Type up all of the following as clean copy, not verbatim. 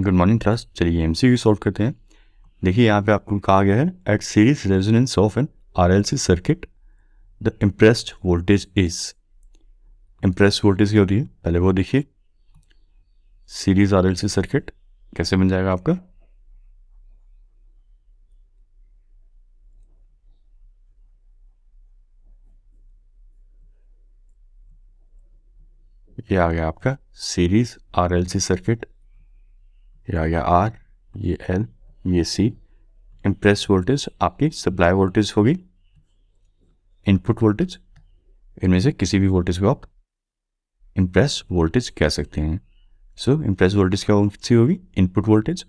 Good morning class. चलिए MCQ solve करते हैं। देखिए यहाँ पे आपको कहा गया है at series resonance of an RLC circuit the impressed voltage is. Impressed voltage क्या होती है पहले वो देखिए। सीरीज आरएलसी सर्किट कैसे बन जाएगा आपका, ये आ गया आपका सीरीज आरएलसी सर्किट, ये आ गया आर, ये एल, ये सी। इम्प्रेस्ड वोल्टेज आपकी सप्लाई वोल्टेज होगी, इनपुट वोल्टेज, इनमें से किसी भी वोल्टेज को आप इम्प्रेस्ड वोल्टेज कह सकते हैं। सो इम्प्रेस्ड वोल्टेज क्या सी होगी, इनपुट वोल्टेज।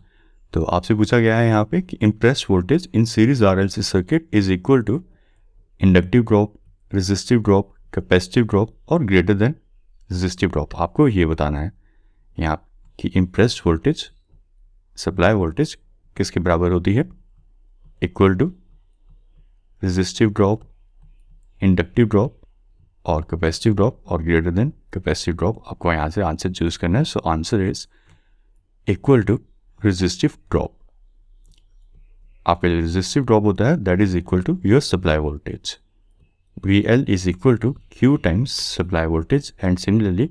तो आपसे पूछा गया है यहाँ पे कि impressed voltage in series RLC circuit is equal to inductive drop, resistive drop, capacitive drop और ग्रेटर देन रेजिस्टिव ड्रॉप। आपको ये बताना है यहाँ कि इम्प्रेस्ड वोल्टेज सप्लाई वोल्टेज किसके बराबर होती है, equal to resistive drop, inductive drop और कैपेसिटिव ड्रॉप और ग्रेटर देन कैपेसिटिव ड्रॉप। आपको यहाँ से आंसर चूज करना है। So answer is equal to resistive drop. आपका जो रेजिस्टिव ड्रॉप होता है that is equal to your supply voltage. VL is equal to Q times supply voltage, and similarly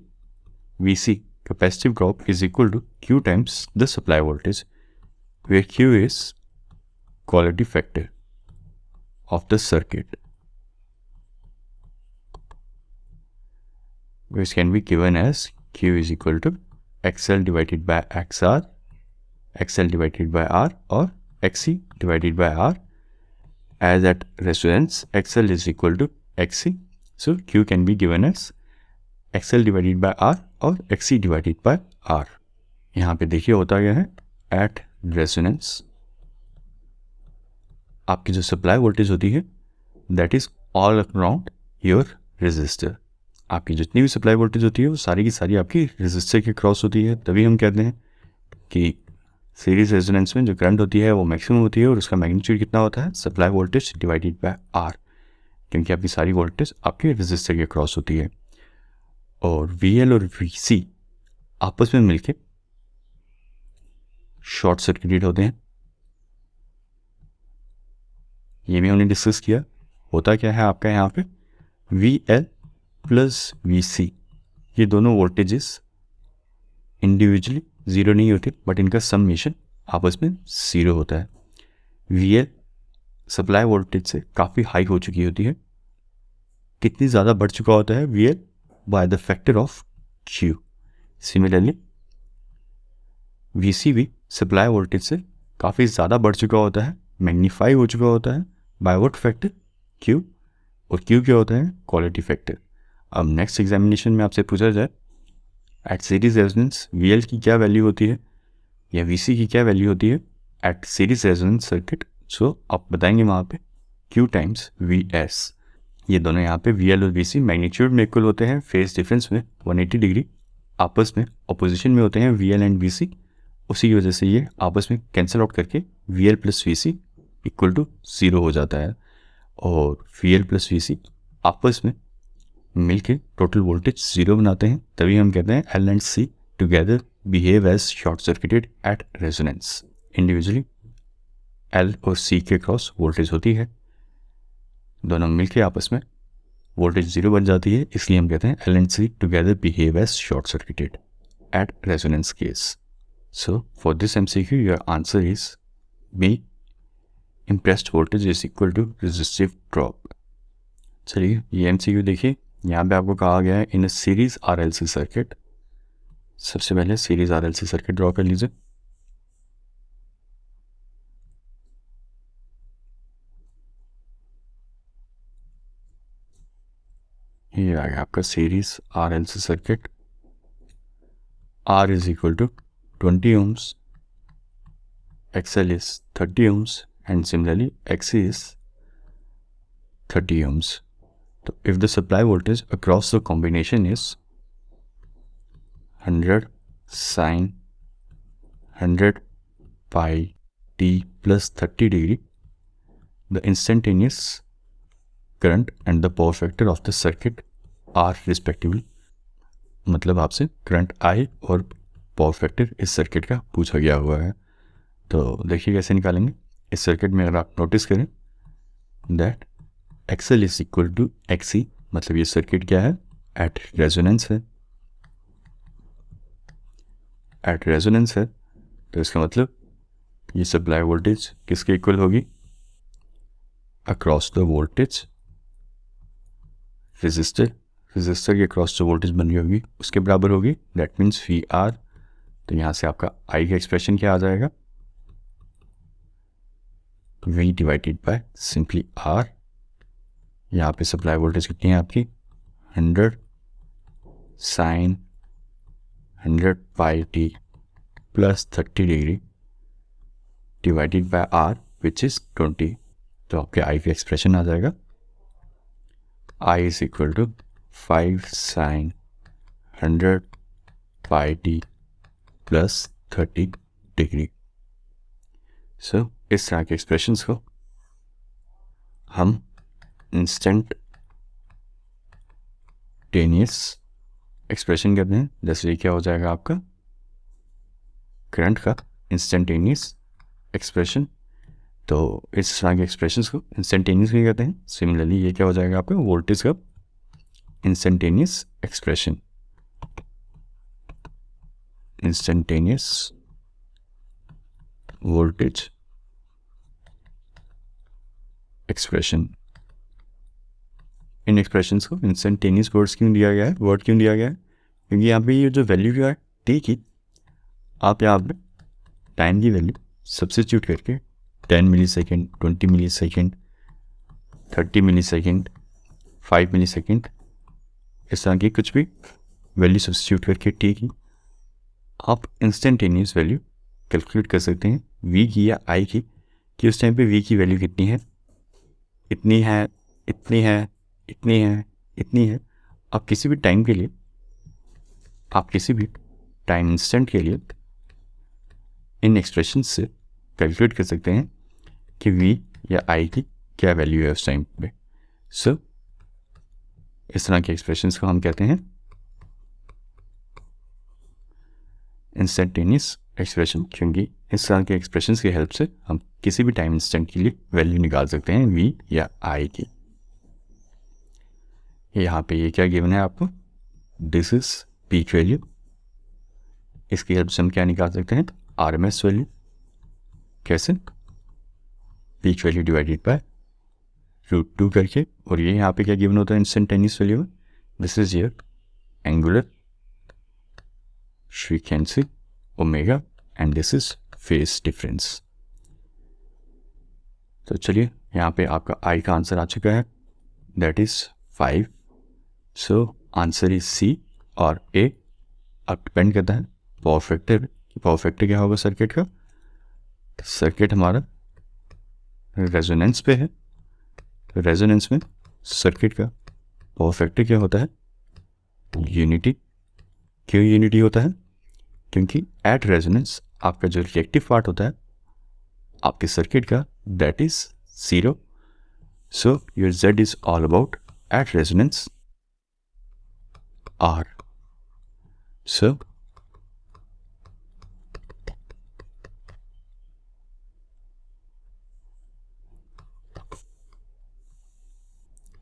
VC capacitive drop is equal to Q times the supply voltage, where Q is quality factor of the circuit, which can be given as Q is equal to XL divided by XR, XL divided by R or XC divided by R, as at resonance XL is equal to XC. So Q can be given as XL divided by R और XC divided by R। यहाँ पे देखिए होता क्या है, at resonance आपकी जो supply voltage होती है that is all around your resistor। आपकी जितनी भी सप्लाई वोल्टेज होती है वो सारी की सारी आपकी रेजिस्टर के क्रॉस होती है। तभी हम कहते हैं कि सीरीज रेजोनेंस में जो करंट होती है वो मैक्सिमम होती है और उसका मैग्नीट्यूड कितना होता है, supply voltage divided by R, क्योंकि आपकी सारी वोल्टेज आपके रेजिस्टर के क्रॉस होती है। और VL और VC आपस में मिलके शॉर्ट सर्किटेड होते हैं। ये भी हमने डिस्कस किया। होता क्या है आपका यहाँ पे VL प्लस VC, ये दोनों वोल्टेजेस इंडिविजुअली ज़ीरो नहीं होते बट इनका समेशन आपस में ज़ीरो होता है। VL सप्लाई वोल्टेज से काफ़ी हाई हो चुकी होती है। कितनी ज़्यादा बढ़ चुका होता है VL, by the factor of Q। Similarly VC भी सप्लाई वोल्टेज से काफ़ी ज़्यादा बढ़ चुका होता है, मैग्नीफाई हो चुका होता है बाय व्हाट फैक्टर, Q। और Q क्या होता है, क्वालिटी फैक्टर। अब नेक्स्ट एग्जामिनेशन में आपसे पूछा जाए एट सीरीज रेजोनेंस VL की क्या वैल्यू होती है या VC की क्या वैल्यू होती है एट सीरीज रेजोनेंस सर्किट। सो आप बताएंगे वहाँ पे Q टाइम्स VS। ये दोनों यहाँ पे VL और VC मैग्नीट्यूड में इक्वल होते हैं, फेज डिफरेंस में 180 डिग्री आपस में अपोजिशन में होते हैं VL एंड VC। उसी की वजह से ये आपस में कैंसिल आउट करके VL plus VC equal to 0 हो जाता है। और VL प्लस VC आपस में मिलके टोटल वोल्टेज 0 बनाते हैं। तभी हम कहते हैं L and C together behave as short circuited at resonance. Individually L और C के क्रॉस वोल्टेज होती है, दोनों मिलके आपस में वोल्टेज 0 बन जाती है, इसलिए हम कहते हैं L and C together behave as short circuited at resonance case. So for this MCQ your answer is B, impressed voltage is equal to resistive drop. चलिए ये MCQ देखिए। यहाँ पे आपको कहा गया है इन अ सीरीज RLC सर्किट। सबसे पहले सीरीज RLC सर्किट ड्रॉ कर लीजिए। ये आ गया आपका series RLC circuit. R is equal to 20 ohms, XL is 30 ohms and similarly XC is 30 ohms. So if the supply voltage across the combination is 100 sin 100 pi t plus 30 degree, the instantaneous current and the power factor of the circuit are respectively, मतलब आपसे current I और power factor इस circuit का पूछा गया हुआ है। तो देखिए कैसे निकालेंगे। इस सर्किट में अगर आप नोटिस करें that XL is equal to XC, मतलब ये सर्किट क्या है, एट रेजोनेंस है, एट रेजोनेंस है। तो इसका मतलब ये सप्लाई वोल्टेज किसके इक्वल होगी, across the voltage resistor, resistor के अक्रॉस जो वोल्टेज बन रही होगी उसके बराबर होगी, दैट मीन्स VR। तो यहाँ से आपका I का एक्सप्रेशन क्या आ जाएगा, V divided by simply R। यहाँ पे सप्लाई वोल्टेज कितनी है आपकी 100 sine 100 pi T plus 30 degree divided by R which is 20। तो आपके I का एक्सप्रेशन आ जाएगा I is equal to 5 sine 100 pi T plus 30 degree. So इस तरह के एक्सप्रेशंस को हम इंस्टेंटेनियस एक्सप्रेशन कहते हैं। जैसे ये क्या हो जाएगा आपका करंट का इंस्टेंटेनियस एक्सप्रेशन। तो इस तरह के एक्सप्रेशंस को इंस्टेंटेनियस भी कहते हैं। सिमिलरली ये क्या हो जाएगा आपका वोल्टेज का instantaneous expression, instantaneous voltage expression. इन एक्सप्रेशंस को इंस्टेंटेनियस वर्ड क्यों दिया गया है, क्योंकि यहाँ पे ये जो वैल्यू है टी की, आप यहाँ पे टाइम की वैल्यू सब्स्टिट्यूट करके 10 मिली सेकेंड, 20 मिली सेकेंड, 30 मिली सेकेंड, 5 मिली सेकेंड, इस तरह की कुछ भी वैल्यू सब्स्टिट्यूट करके टी की आप इंस्टेंटेनियस वैल्यू कैलकुलेट कर सकते हैं वी की या आई की, कि उस टाइम पे वी की वैल्यू कितनी है, इतनी है, इतनी है, इतनी है, इतनी है। आप किसी भी टाइम के लिए, आप किसी भी टाइम इंस्टेंट के लिए इन एक्सप्रेशन से कैलकुलेट कर सकते हैं कि वी या आई की क्या वैल्यू है उस टाइम पे। सो इस तरह के एक्सप्रेशंस को हम कहते हैं इंस्टेंटेनियस एक्सप्रेशन, क्योंकि इस तरह के एक्सप्रेशंस की हेल्प से हम किसी भी टाइम इंस्टेंट के लिए वैल्यू निकाल सकते हैं वी या आई की। यहाँ पे ये क्या गिवन है आपको, दिस इज पीक वैल्यू। इसकी हेल्प से हम क्या निकाल सकते हैं, RMS वैल्यू। कैसे, पीक वैल्यू डिवाइडेड बाय √2 करके। और ये यहाँ पे क्या गिवन होता है इंस्टेंटेनियस वैल्यू में, this is your angular frequency omega and this is phase difference. तो चलिए यहाँ पे आपका आई का आंसर आ चुका है, that is 5। So answer is C और A। अब डिपेंड करता है पावर फैक्टर, पावर फैक्टर क्या होगा सर्किट का। सर्किट हमारा रेजोनेंस पे है, रेजोनेंस में सर्किट का पावर फैक्टर क्या होता है, यूनिटी। क्यों यूनिटी होता है, क्योंकि एट रेजोनेंस आपका जो रिएक्टिव पार्ट होता है आपके सर्किट का, that is 0। So your Z is all about at resonance R। So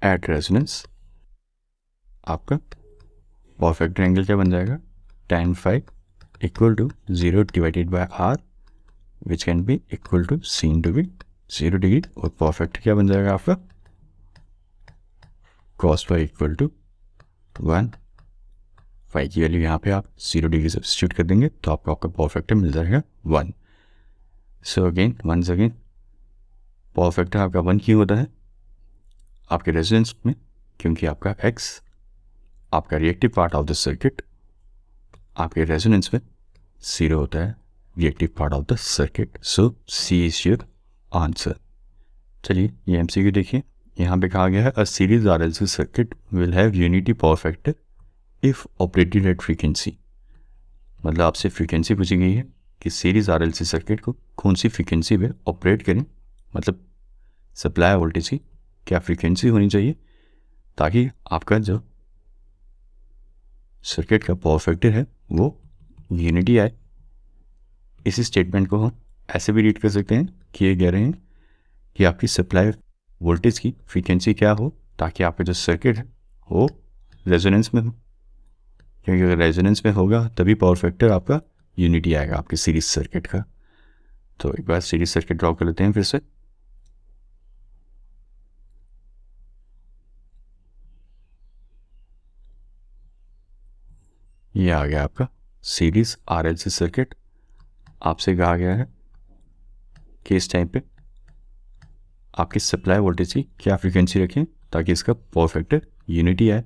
at resonance आपका पावर फैक्टर एंगल क्या बन जाएगा, tan phi equal to 0 divided by R which can be equal to seen to be 0 degree. और power factor क्या बन जाएगा आपका, cos phi equal to 1। Phi की वैल्यू यहाँ पे आप 0 डिग्री सब्स्टिट्यूट कर देंगे तो आपको आपका पावर फैक्टर मिल जाएगा 1। So again once again power factor आपका 1 क्यों होता है आपके रेजोनेंस में, क्योंकि आपका X आपका reactive part of the circuit आपके रेजोनेंस में 0 होता है, reactive part of the circuit. So C is your answer. चलिए ये MCQ देखिए, यहाँ पे कहा गया है a series RLC circuit will have unity power factor if operated at frequency. मतलब आपसे फ्रीक्वेंसी पूछी गई है कि सीरीज RLC सर्किट को कौन सी फ्रीक्वेंसी पे ऑपरेट करें, मतलब सप्लाई वोल्टेज की क्या फ्रीक्वेंसी होनी चाहिए ताकि आपका जो सर्किट का पावर फैक्टर है वो यूनिटी आए। इसी स्टेटमेंट को हम ऐसे भी रीड कर सकते हैं कि ये कह रहे हैं कि आपकी सप्लाई वोल्टेज की फ्रीक्वेंसी क्या हो, ताकि आपका जो सर्किट है वो रेजोनेंस में हो, क्योंकि अगर रेजोनेंस में होगा तभी पावर फैक्टर आपका यूनिटी आएगा आपके सीरीज सर्किट का। तो एक बार सीरीज सर्किट ड्रॉ कर लेते हैं फिर से। ये आ गया आपका सीरीज RLC सर्किट। आपसे कहा गया है कि इस टाइम पे आपकी सप्लाई वोल्टेज की क्या फ्रीक्वेंसी रखें ताकि इसका पावर फैक्टर यूनिटी आए।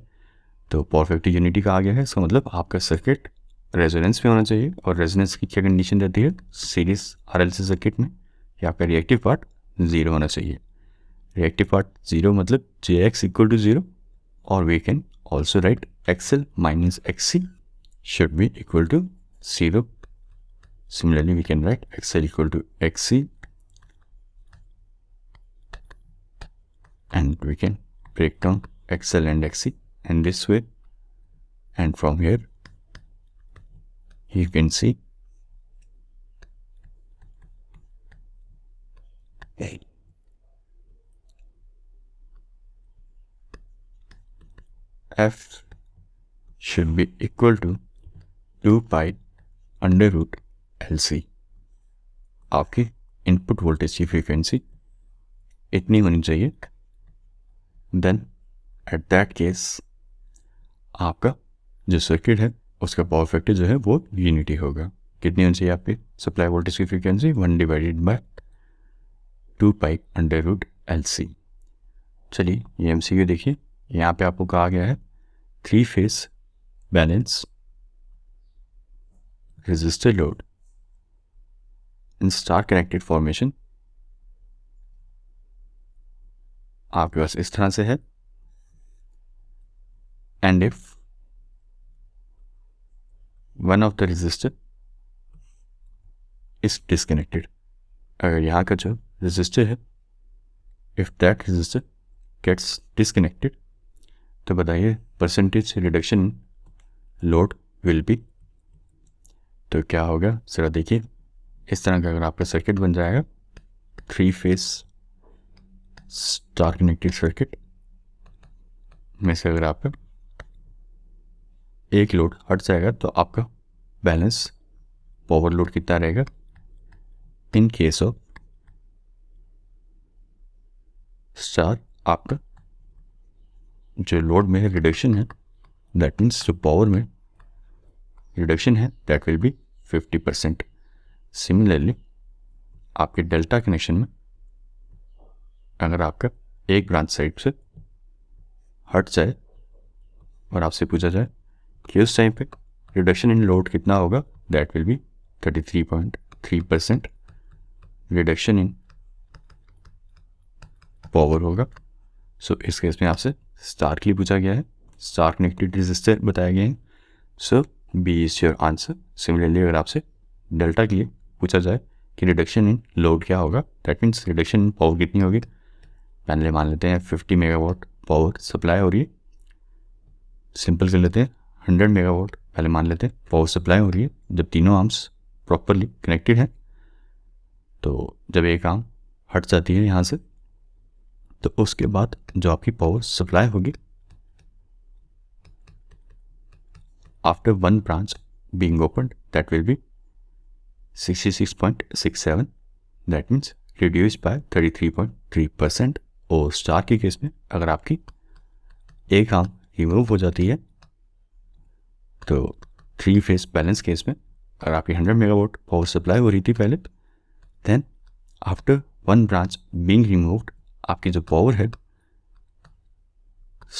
तो पावर फैक्टर यूनिटी का आ गया है, इसका मतलब आपका सर्किट रेजोनेंस में होना चाहिए। और रेजोनेंस की क्या कंडीशन रहती है सीरीज RLC सर्किट में, कि आपका रिएक्टिव पार्ट 0 होना चाहिए। रिएक्टिव पार्ट 0 मतलब JX इक्वल टू 0, और we can also write XL minus XC should be equal to 0. Similarly, we can write XL equal to XC, and we can break down XL and XC in this way. And from here, you can see F should be equal to 2 pi under root LC. आपकी input voltage की frequency इतनी होनी चाहिए। Then at that case आपका जो circuit है उसका power factor जो है वो यूनिटी होगा। कितनी होनी चाहिए आपकी सप्लाई वोल्टेज की frequency 1 divided by 2 pi under root LC। चलिए ये MCQ देखिए, यहाँ पे आपको कहा गया है 3 phase balance resistor load in star connected formation आपके पास इस तरह से है। And if one of the resistor is disconnected, अगर यहाँ का जो रेजिस्टर है if that resistor gets disconnected, तो बताइए percentage reduction in load will be. तो क्या होगा जरा देखिए, इस तरह का अगर आपका सर्किट बन जाएगा 3 फेज स्टार कनेक्टेड सर्किट में से अगर आपका एक लोड हट जाएगा तो आपका बैलेंस पावर लोड कितना रहेगा इन केस ऑफ स्टार। आपका जो लोड में रिडक्शन है दैट मीन्स जो पावर में रिडक्शन है दैट विल बी 50%। सिमिलरली आपके डेल्टा कनेक्शन में अगर आपका एक ब्रांच साइड से हट जाए और आपसे पूछा जाए कि उस टाइम पे रिडक्शन इन लोड कितना होगा, that will be 33.3% reduction in power होगा। सो इस केस में आपसे स्टार के लिए पूछा गया है, स्टार कनेक्टेड रेजिस्टर बताया गया है। So B is your answer. Similarly अगर आपसे डेल्टा के लिए पूछा जाए कि रिडक्शन इन लोड क्या होगा, that means reduction in power कितनी होगी। पहले मान लेते हैं 50 मेगावाट पावर सप्लाई हो रही है, सिंपल कर लेते हैं 100 मेगावाट पहले मान लेते हैं पावर सप्लाई हो रही है। जब तीनों आर्म्स प्रॉपरली कनेक्टेड हैं, तो जब एक आर्म हट जाती है यहाँ से तो उसके बाद जो आपकी पावर सप्लाई होगी after one branch being opened that will be 66.67, that means reduce by 33.3%। और स्टार के केस में अगर आपकी एक आर्म रिमूव हो जाती है तो 3 फेज बैलेंस केस में अगर आपकी 100 मेगावाट पावर सप्लाई हो रही थी पहले, then after one branch being removed आपकी जो पावर है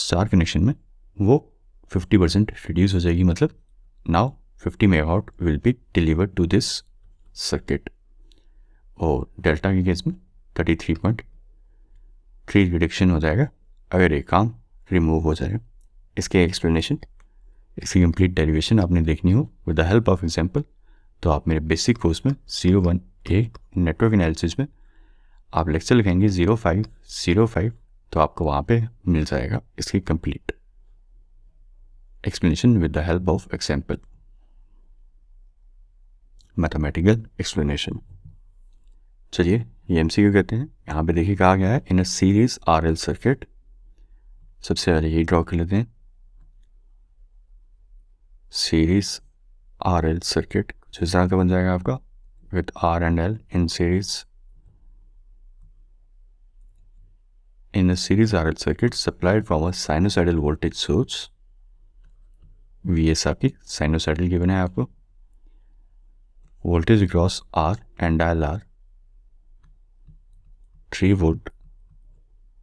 स्टार कनेक्शन में वो 50% रिड्यूस हो जाएगी। मतलब now 50 megawatt will be delivered to this circuit. और डेल्टा के केस में 33.3 रिडक्शन हो जाएगा अगर एक आर्म रिमूव हो जाए। इसके एक्सप्लेनेशन, इसकी कंप्लीट डेरिवेशन आपने देखनी हो with the help of example, तो आप मेरे बेसिक कोर्स में 01A नेटवर्क एनालिसिस में आप लेक्चर लिखेंगे 0505, तो आपको वहाँ पे मिल जाएगा इसकी complete explanation with the help of example. Mathematical explanation. चलिए ये MCQ कहते हैं। यहाँ पे देखिए कहा गया है इन अ सीरीज RL सर्किट। सबसे पहले यही ड्रॉ कर लेते हैं, सीरीज RL सर्किट कुछ इस तरह का बन जाएगा आपका, with R and L in series। In a series RL circuit supplied from a sinusoidal voltage source, VS आपकी साइनोसाइडल गिवन है आपको, voltage across R and L are 3 volt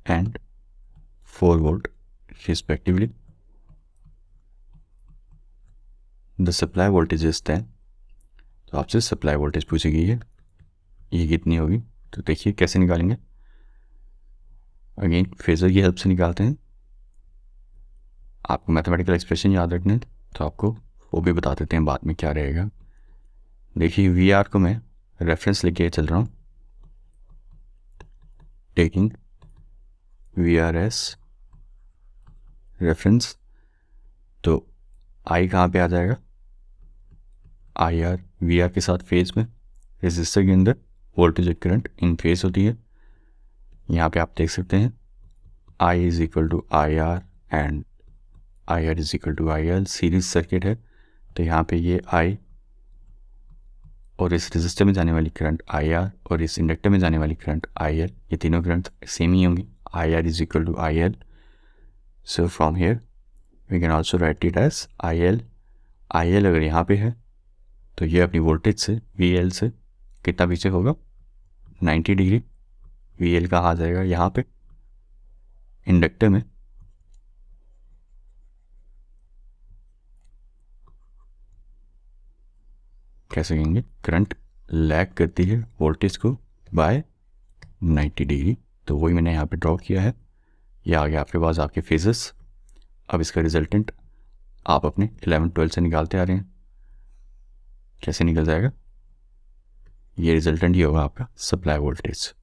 and 4 volt respectively. The supply voltage is 10। तो आपसे supply voltage पूछी गई है, ये कितनी होगी। तो देखिए कैसे निकालेंगे, अगेन फेजर की हेल्प से निकालते हैं। आपको मैथमेटिकल एक्सप्रेशन याद रखना है तो आपको वो भी बता देते हैं बाद में क्या रहेगा। देखिए VR को मैं रेफरेंस लेके चल रहा हूँ, टेकिंग VRS रेफरेंस। तो I कहाँ पे आ जाएगा, IR VR के साथ फेज में, रेजिस्टर के अंदर वोल्टेज और करंट इन फेज होती है। यहाँ पे आप देख सकते हैं I is equal to IR and IR is equal to IL। Series circuit है तो यहाँ पे ये I और इस रेजिस्टर में जाने वाली करंट IR और इस इंडक्टर में जाने वाली करंट IL, ये तीनों करंट सेम ही होंगी। IR is equal to IL। So from here we can also write it as IL। IL अगर यहाँ पे है तो ये अपनी वोल्टेज से VL से कितना पीछे होगा, 90 डिग्री। VL कहाँ आ जाएगा, यहाँ पे इंडक्टर में। कैसे कहेंगे, करंट लैग करती है वोल्टेज को बाय 90 डिग्री। तो वही मैंने यहाँ पे ड्रॉ किया है। ये आ गया आपके पास आपके फेजेस। अब इसका रिजल्टेंट आप अपने 11-12 से निकालते आ रहे हैं, कैसे निकल जाएगा, ये रिजल्टेंट ही होगा आपका सप्लाई वोल्टेज।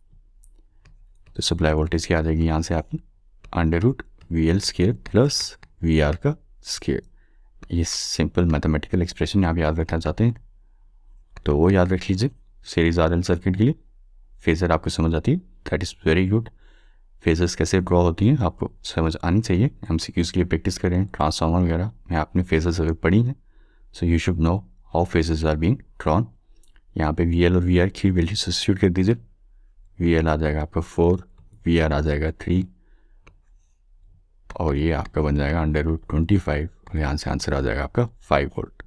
तो सप्लाई वोल्टेज क्या आ जाएगी यहाँ से आपकी √VL स्क्वायर प्लस VR का स्क्वायर। ये सिंपल मैथमेटिकल एक्सप्रेशन आप याद रखना चाहते हैं तो वो याद रख लीजिए। सीरीज RL सर्किट के लिए फेजर आपको समझ आती है, that is very good. Phasors कैसे ड्रॉ होती हैं आपको समझ आनी चाहिए। MCQs के लिए प्रैक्टिस करें, ट्रांसफार्मर वगैरह में आपने फेजर्स अगर पढ़ी हैं so you should know how phasors are being drawn. यहाँ पे VL और VR की वैल्यू सब्स्टिट्यूट कर दीजिए। VL आ जाएगा आपका 4, VR आ जाएगा 3 और ये आपका बन जाएगा √25 और यहाँ से आंसर आ जाएगा आपका 5 volt.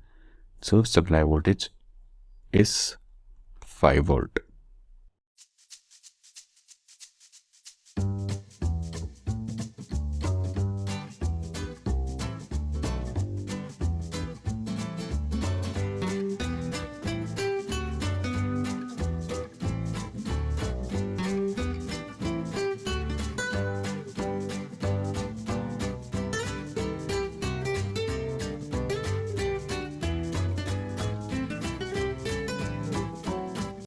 So supply voltage is 5 volt.